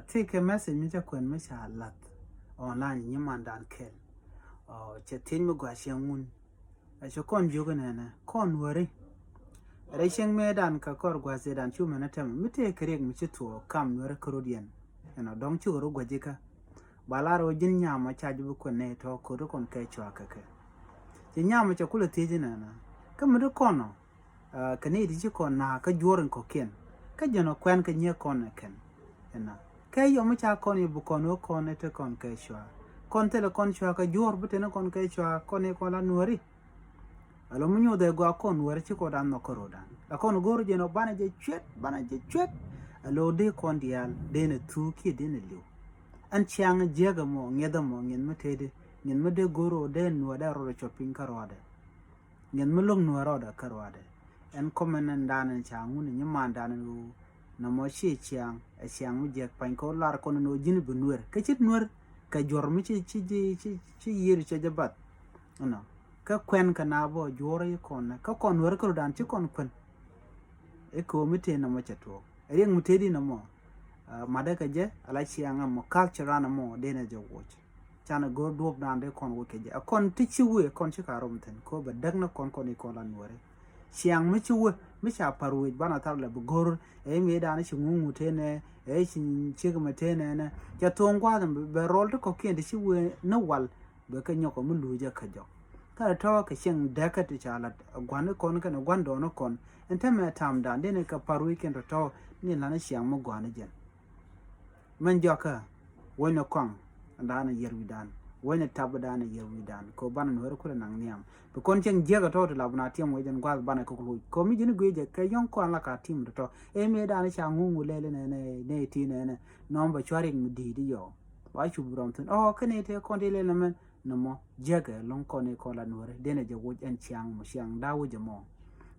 take a message mi ja kwen mi sha lat online ni mandan kel che tin mi gwa shengun a che kon jogo na kon wori reshen medan ka kor gwa sedan chu mena tem mi te kreg mi chitu kam wori krodian dong chu ro gwajika balaro jin nyama chaji bu ko ne to ko ro kon kai chwa kake je nyama cha kula teji na kam ro kono ka ne di ko na ka jorin ko ken ka jeno kwen ka nye kon ken kai yo mi cha kon bu kono kon te kon kai chwa kon te le kon chwa ka jor bu te ne kon kai chwa kon e ko la nuori alo munyo de gwa kon wori chi ko dan no koro dan la kon goro jeno bana je chwet alo de kon dial de ne tu ki de ne lu an chiang jega mo ngeda mo ngin mutede ngin mude goro de no da ro shopping karode ngin mulung no ro da karode en komen dan changu ni manda nu na mo chi chiang e chiang mu je pan ko lar kon no jini bu nuer ka chit nuer ka jor mi chi yir che jabat no ka kwen ka na bo jore kon ka kon nuer ko dan chi kon kwen e ko mite na mo chato e yeng mutedi na mo madaka je ala chianga mo culture na mo de na je watch chana go dob dan de kon woke je kon tichi we kon chi karom ten ko ba dagna kon ni kon lan wore chiang mi chi we mi cha parwe bana tar le gor e mi da na chi ngungu tene e chi chigma tene na ja tongwa be rol to ko kende chi we na wal be ka nyoko mu luje ka jo ka to ka shin daka ti chala gwan kon ka na gwan do no kon entame tam dan de ne ka parwe ken to ni la na chiang mo gwan je man joka wona kwang andana yerwidan wona tabadana yerwidan ko banan hore ko nan niam to kon chen jega to la bana tiam wejen gwal bana ko ko mi jini gweje ka yon ko la ka tim to e me dana cha ngungu lele ne ti ne nomba chwari mi di yo wa chu brom tun kane te kon de lele men no mo jega lon ko ne ko la nore dene je wo en chiang mo chiang dawo je mo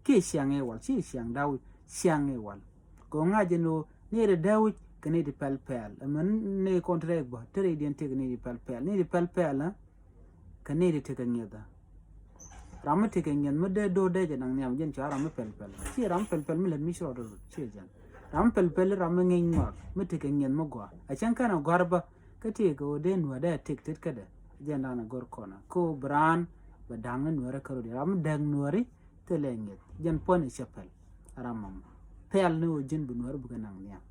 ki chiang e wal chi chiang dawo chiang e wal ko ngaje no ne de dawo kene di pel men ne contract ba tere di ante kene di pel ne di pel kene di tega ngeda ram tega ngen mede do de nang nyam jen cha ram pel si ram pel mi len mi shro do chi jan ram pel ram ngeng ma me tega ngen mo gwa a chan kana garba kate go de no da tek tek kada jen na gor kona ko bran ba dangan nuara karo di ram dag nuari telenget jen pone chapel ram pel no jen bu nuar bu nang nyam